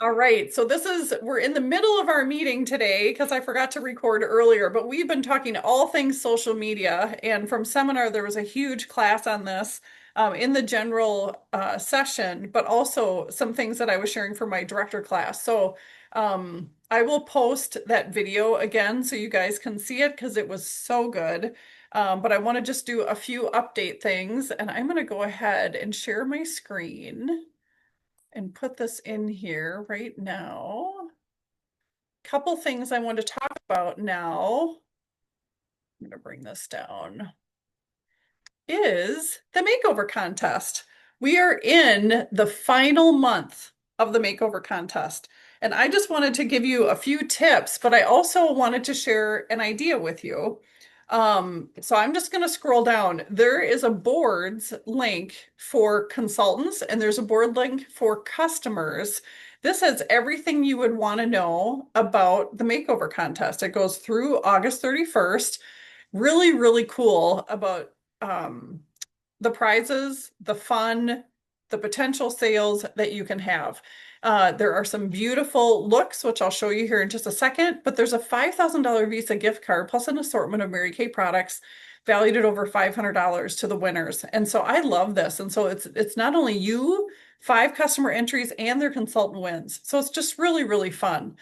All right, so we're in the middle of our meeting today because I forgot to record earlier, but we've been talking all things social media. And from seminar, there was a huge class on this in the general session, but also some things that I was sharing for my director class. So I will post that video again so you guys can see it because it was so good. But I want to just do a few update things, and I'm going to go ahead and share my screen and put this in here right now. Couple things I want to talk about now. I'm going to bring this down. Is the makeover contest. We are in the final month of the makeover contest. And I just wanted to give you a few tips, but I also wanted to share an idea with you. So I'm just going to scroll down. There is a boards link for consultants, and there's a board link for customers. This has everything you would want to know about the makeover contest. It goes through August 31st. Really, really cool about um, the prizes, the fun, the potential sales that you can have. There are some beautiful looks, which I'll show you here in just a second, but there's a $5,000 Visa gift card plus an assortment of Mary Kay products valued at over $500 to the winners. And so I love this. And so it's not only you, five customer entries, and their consultant wins. So it's just really, really fun.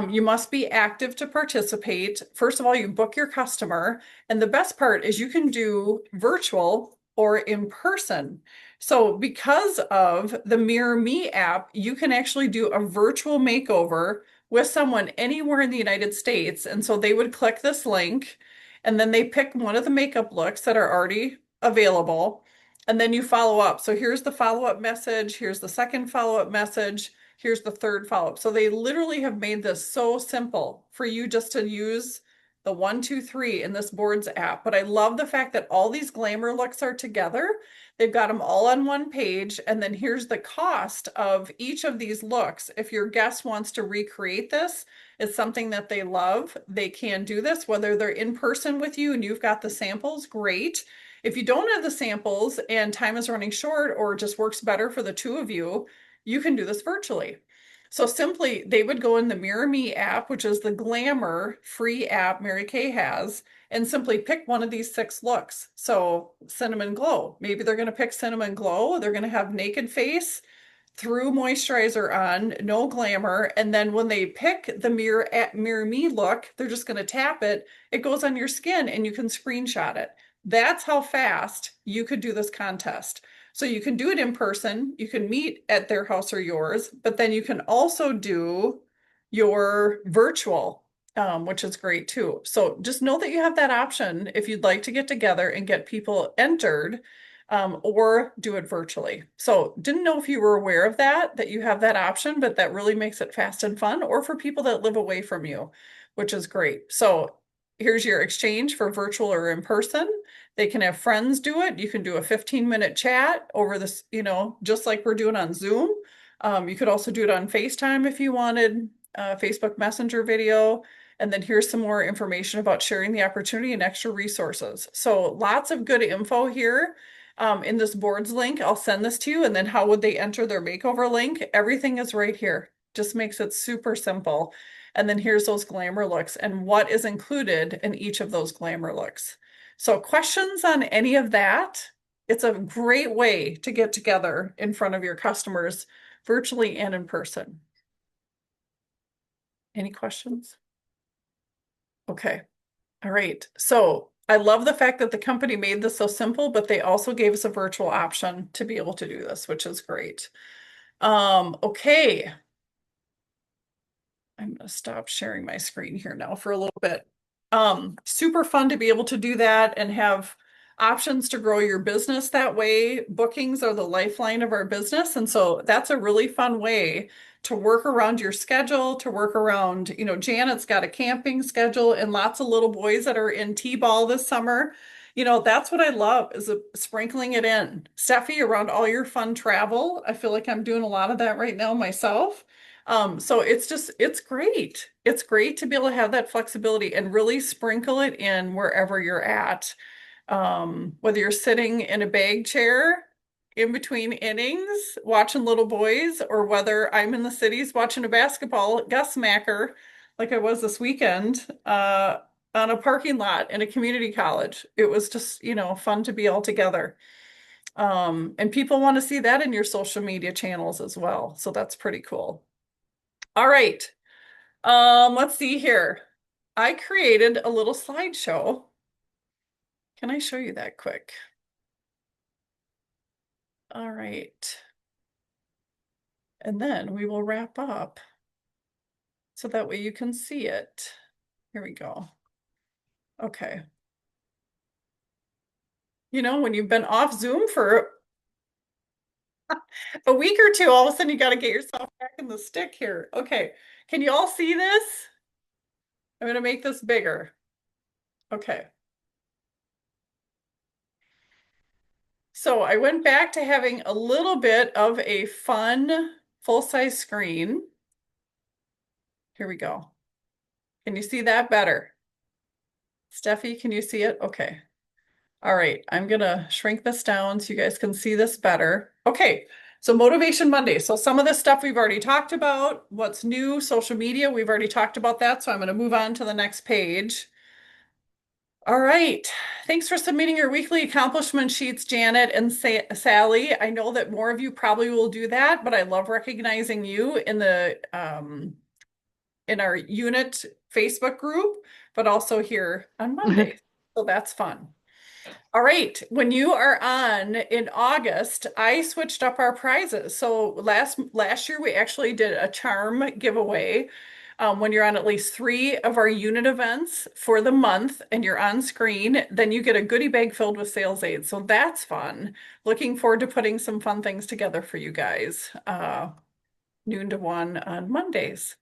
You must be active to participate. First of all, you book your customer. And the best part is you can do virtual or in person. So because of the Mirror Me app, you can actually do a virtual makeover with someone anywhere in the United States. And so they would click this link and then they pick one of the makeup looks that are already available. And then you follow up. So here's the follow-up message. Here's the second follow-up message. Here's the third follow-up. So they literally have made this so simple for you just to use the 1, 2, 3 in this boards app. But I love the fact that all these glamour looks are together. They've got them all on one page. And then here's the cost of each of these looks. If your guest wants to recreate this, it's something that they love. They can do this, whether they're in person with you and you've got the samples, great. If you don't have the samples and time is running short or just works better for the two of you, you can do this virtually. So simply, they would go in the Mirror Me app, which is the glamour free app Mary Kay has, and simply pick one of these six looks. So cinnamon glow, maybe they're going to pick cinnamon glow. They're going to have naked face through moisturizer on, no glamour. And then when they pick the Mirror Me look, they're just going to tap it. It goes on your skin and you can screenshot it. That's how fast you could do this contest. So you can do it in person, you can meet at their house or yours, but then you can also do your virtual, which is great too. So just know that you have that option if you'd like to get together and get people entered, or do it virtually. So didn't know if you were aware of that you have that option, but that really makes it fast and fun, or for people that live away from you, which is great. So here's your exchange for virtual or in person. They can have friends do it. You can do a 15-minute chat over this, just like we're doing on Zoom. You could also do it on FaceTime if you wanted, Facebook Messenger video. And then here's some more information about sharing the opportunity and extra resources. So lots of good info here in this boards link. I'll send this to you. And then how would they enter their makeover link? Everything is right here. Just makes it super simple. And then here's those glamour looks and what is included in each of those glamour looks. So questions on any of that? It's a great way to get together in front of your customers virtually and in person. Any questions? Okay. All right. So I love the fact that the company made this so simple, but they also gave us a virtual option to be able to do this, which is great. Okay. I'm going to stop sharing my screen here now for a little bit. Super fun to be able to do that and have options to grow your business that way. Bookings are the lifeline of our business. And so that's a really fun way to work around your schedule, to work around, Janet's got a camping schedule and lots of little boys that are in T-ball this summer. That's what I love is sprinkling it in. Steffi, around all your fun travel. I feel like I'm doing a lot of that right now myself. So it's great. It's great to be able to have that flexibility and really sprinkle it in wherever you're at. Whether you're sitting in a bag chair in between innings watching little boys, or whether I'm in the cities watching a basketball Gus Macker like I was this weekend on a parking lot in a community college. It was just, fun to be all together. And people want to see that in your social media channels as well. So that's pretty cool. All right. Let's see here. I created a little slideshow. Can I show you that quick? All right. And then we will wrap up so that way you can see it. Here we go. Okay. When you've been off Zoom for a week or two, all of a sudden you got to get yourself back in the stick here. Okay. Can you all see this? I'm going to make this bigger. Okay. So I went back to having a little bit of a fun full-size screen. Here we go. Can you see that better? Steffi, can you see it? Okay. All right, I'm gonna shrink this down so you guys can see this better. Okay, so Motivation Monday. So some of this stuff we've already talked about. What's new? Social media, we've already talked about that. So I'm gonna move on to the next page. All right. Thanks for submitting your weekly accomplishment sheets, Janet and Sally. I know that more of you probably will do that, but I love recognizing you in our unit Facebook group, but also here on Monday. So that's fun. All right, when you are on in August, I switched up our prizes. So last year we actually did a charm giveaway. When you're on at least 3 of our unit events for the month and you're on screen, then you get a goodie bag filled with sales aids. So that's fun. Looking forward to putting some fun things together for you guys. Noon to 1 on Mondays.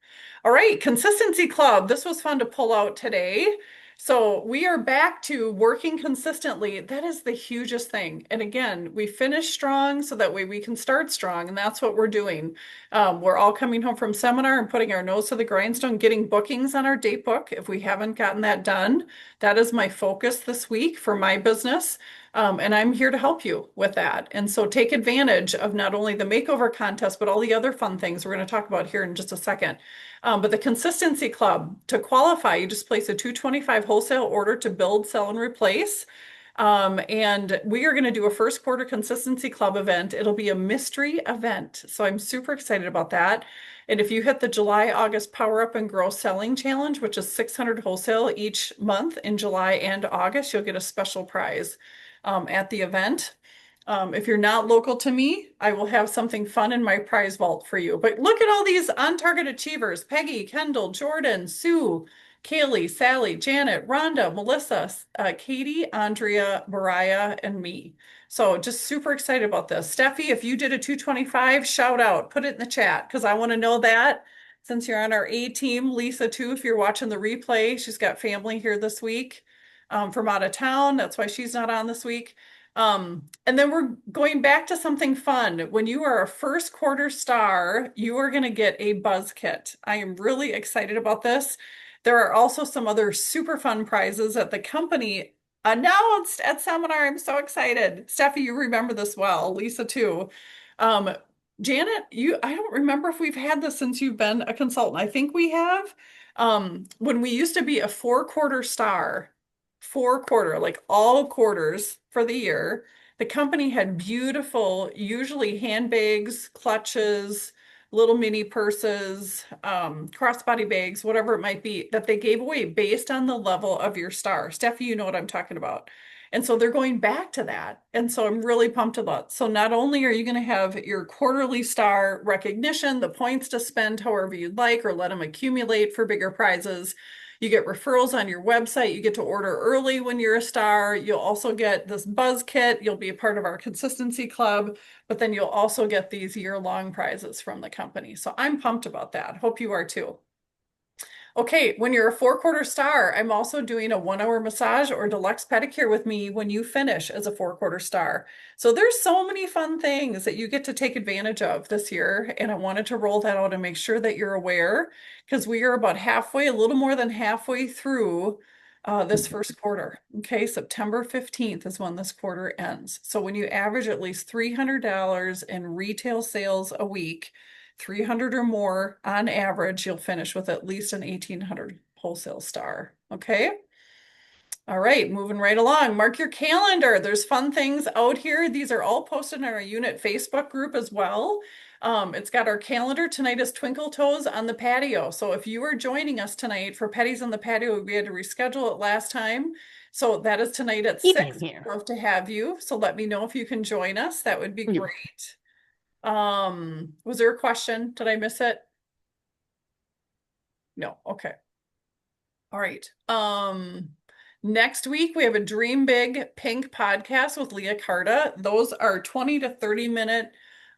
All right, Consistency Club. This was fun to pull out today. So we are back to working consistently. That is the hugest thing. And again, we finish strong so that way we can start strong. And that's what we're doing. We're all coming home from seminar and putting our nose to the grindstone, getting bookings on our date book. If we haven't gotten that done, that is my focus this week for my business. And I'm here to help you with that. And so take advantage of not only the makeover contest, but all the other fun things we're going to talk about here in just a second. But the Consistency Club, to qualify, you just place a 225 wholesale order to build, sell, and replace. And we are going to do a first quarter Consistency Club event. It'll be a mystery event. So I'm super excited about that. And if you hit the July, August Power Up and Grow Selling Challenge, which is 600 wholesale each month in July and August, you'll get a special prize at the event. If you're not local to me, I will have something fun in my prize vault for you. But look at all these on-target achievers: Peggy, Kendall, Jordan, Sue, Kaylee, Sally, Janet, Rhonda, Melissa, Katie, Andrea, Mariah, and me. So just super excited about this. Steffi, if you did a 225, shout out, put it in the chat because I want to know that since you're on our A team. Lisa, too, if you're watching the replay, she's got family here this week from out of town. That's why she's not on this week. And then we're going back to something fun. When you are a first quarter star, you are going to get a buzz kit. I am really excited about this. There are also some other super fun prizes that the company announced at seminar. I'm so excited. Steffi, you remember this well. Lisa too. Um, Janet, I don't remember if we've had this since you've been a consultant. I think we have. When we used to be a 4-quarter star, 4-quarter, like all quarters for the year, the company had beautiful, usually handbags, clutches, little mini purses, crossbody bags, whatever it might be, that they gave away based on the level of your star. Steffi, you know what I'm talking about. And so they're going back to that. And so I'm really pumped about it. So not only are you going to have your quarterly star recognition, the points to spend however you'd like, or let them accumulate for bigger prizes. You get referrals on your website. You get to order early when you're a star. You'll also get this buzz kit. You'll be a part of our Consistency Club, but then you'll also get these year-long prizes from the company. So I'm pumped about that. Hope you are too. Okay, when you're a 4-quarter star, I'm also doing a 1-hour massage or deluxe pedicure with me when you finish as a 4-quarter star. So there's so many fun things that you get to take advantage of this year. And I wanted to roll that out and make sure that you're aware because we are about halfway, a little more than halfway through this first quarter. Okay, September 15th is when this quarter ends. So when you average at least $300 in retail sales a week, 300 or more on average, you'll finish with at least an 1800 wholesale star. Okay. All right, moving right along. Mark your calendar. There's fun things out here. These are all posted in our unit Facebook group as well. It's got our calendar. Tonight is Twinkle Toes on the patio. So if you are joining us tonight for Petties on the patio, we had to reschedule it last time. So that is tonight at Evening 6. here. Love to have you. So let me know if you can join us. That would be You- great. Was there a question? Did I miss it? No. Okay. All right. Next week we have a Dream Big Pink podcast with Leah Carta. Those are 20 to 30-minute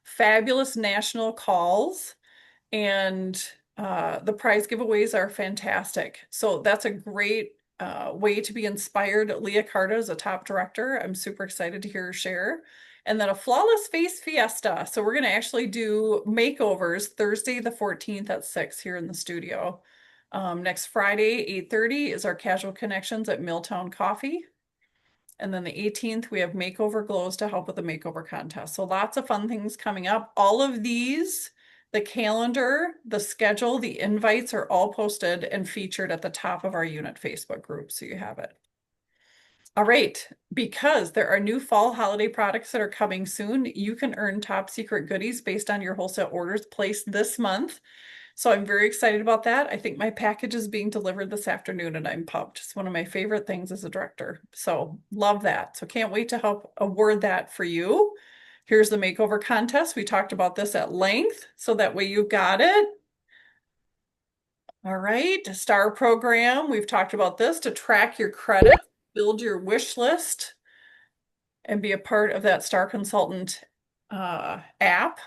fabulous national calls, and the prize giveaways are fantastic. So that's a great way to be inspired. Leah Carta is a top director. I'm super excited to hear her share. And then a flawless face fiesta. So we're going to actually do makeovers Thursday the 14th at 6 here in the studio. Next Friday, 8:30 is our casual connections at Milltown Coffee. And then the 18th, we have makeover glows to help with the makeover contest. So lots of fun things coming up. All of these, the calendar, the schedule, the invites are all posted and featured at the top of our unit Facebook group. So you have it. All right, because there are new fall holiday products that are coming soon, you can earn top secret goodies based on your wholesale orders placed this month. So I'm very excited about that. I think my package is being delivered this afternoon and I'm pumped. It's one of my favorite things as a director. So love that. So can't wait to help award that for you. Here's the makeover contest. We talked about this at length, so that way you got it. All right, STAR program. We've talked about this to track your credit, build your wish list, and be a part of that STAR Consultant app.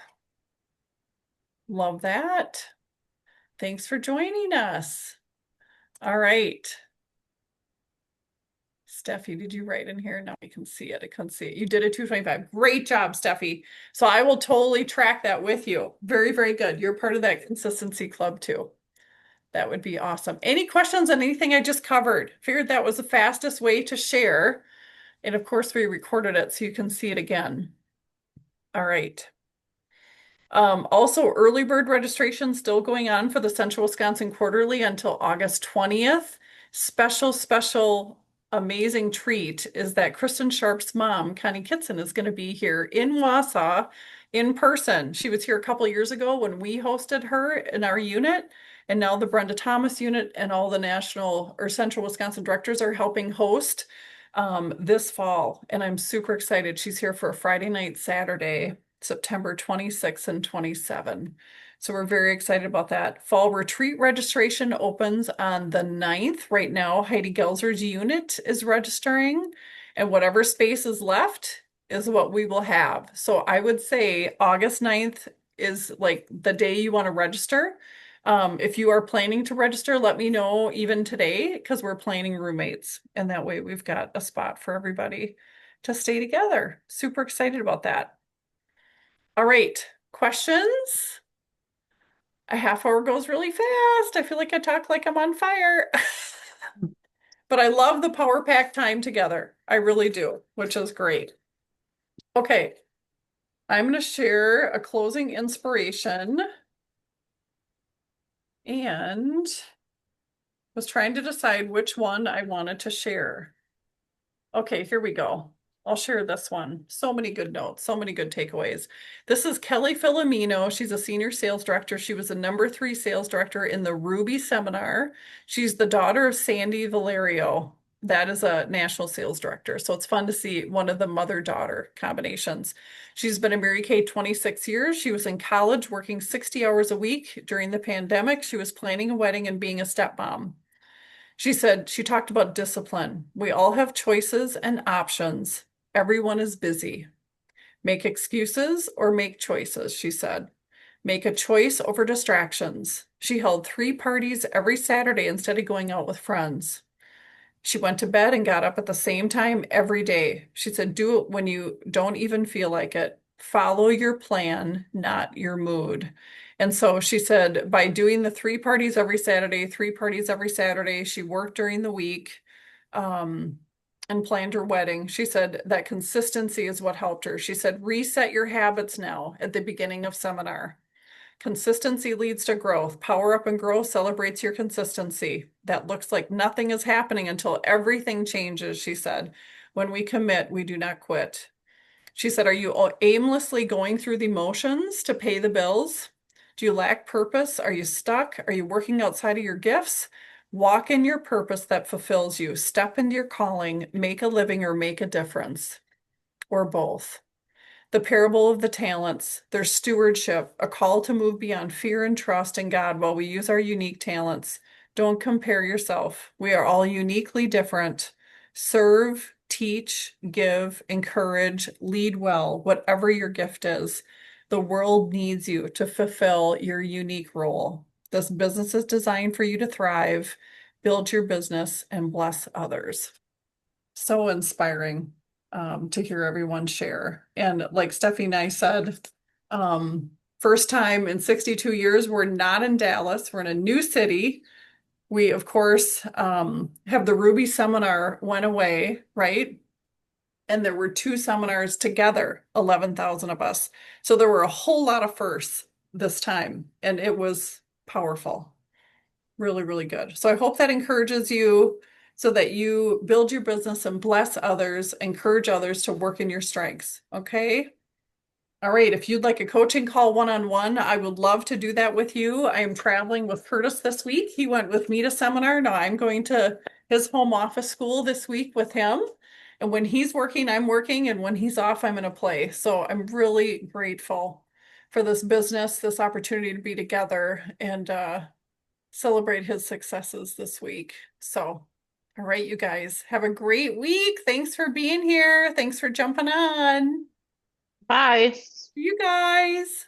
Love that. Thanks for joining us. All right. Steffi, did you write in here? Now we can see it. I couldn't see it. You did a 225. Great job, Steffi. So I will totally track that with you. Very, very good. You're part of that consistency club too. That would be awesome. Any questions on anything I just covered? Figured that was the fastest way to share. And of course, we recorded it so you can see it again. All right. Also, early bird registration still going on for the Central Wisconsin Quarterly until August 20th. Special, amazing treat is that Kristen Sharp's mom, Connie Kitson, is going to be here in Wausau in person. She was here a couple years ago when we hosted her in our unit, and now the Brenda Thomas unit and all the national or Central Wisconsin directors are helping host this fall. And I'm super excited. She's here for a Friday night, Saturday. September 26 and 27. So we're very excited about that. Fall retreat registration opens on the 9th. Right now, Heidi Gelzer's unit is registering, and whatever space is left is what we will have. So I would say August 9th is like the day you want to register. If you are planning to register, let me know even today because we're planning roommates, and that way we've got a spot for everybody to stay together. Super excited about that. All right, questions? A half hour goes really fast. I feel like I talk like I'm on fire. But I love the power pack time together. I really do, which is great. Okay, I'm going to share a closing inspiration and was trying to decide which one I wanted to share. Okay, here we go. I'll share this one. So many good notes, so many good takeaways. This is Kelly Filomeno. She's a senior sales director. She was the #3 sales director in the Ruby seminar. She's the daughter of Sandy Valerio. That is a national sales director. So it's fun to see one of the mother-daughter combinations. She's been a Mary Kay 26 years. She was in college working 60 hours a week during the pandemic. She was planning a wedding and being a stepmom. She said, she talked about discipline. We all have choices and options. Everyone is busy. Make excuses or make choices, she said. Make a choice over distractions. She held 3 parties every Saturday instead of going out with friends. She went to bed and got up at the same time every day. She said, do it when you don't even feel like it. Follow your plan, not your mood. And so she said, by doing the 3 parties every Saturday, 3 parties every Saturday, she worked during the week. um, and planned her wedding. She said that consistency is what helped her. She said, reset your habits now at the beginning of seminar. Consistency leads to growth. Power Up and Grow celebrates your consistency. That looks like nothing is happening until everything changes, she said. When we commit, we do not quit. She said, are you aimlessly going through the motions to pay the bills? Do you lack purpose? Are you stuck? Are you working outside of your gifts? Walk in your purpose that fulfills you. Step into your calling, make a living, or make a difference, or both. The parable of the talents, their stewardship, a call to move beyond fear and trust in God while we use our unique talents. Don't compare yourself. We are all uniquely different. Serve, teach, give, encourage, lead well, whatever your gift is. The world needs you to fulfill your unique role. This business is designed for you to thrive, build your business, and bless others. So inspiring to hear everyone share. And like Steffi and I said, first time in 62 years, we're not in Dallas, we're in a new city. We, of course, have the Ruby seminar went away, right? And there were two seminars together, 11,000 of us. So there were a whole lot of firsts this time, and it was powerful. Really, really good. So I hope that encourages you so that you build your business and bless others, encourage others to work in your strengths. Okay. All right. If you'd like a coaching call one-on-one, I would love to do that with you. I am traveling with Curtis this week. He went with me to seminar. Now I'm going to his home office school this week with him. And when he's working, I'm working. And when he's off, I'm going to play. So I'm really grateful for this business, this opportunity to be together and celebrate his successes this week. So, all right, you guys, have a great week. Thanks for being here. Thanks for jumping on. Bye. You guys.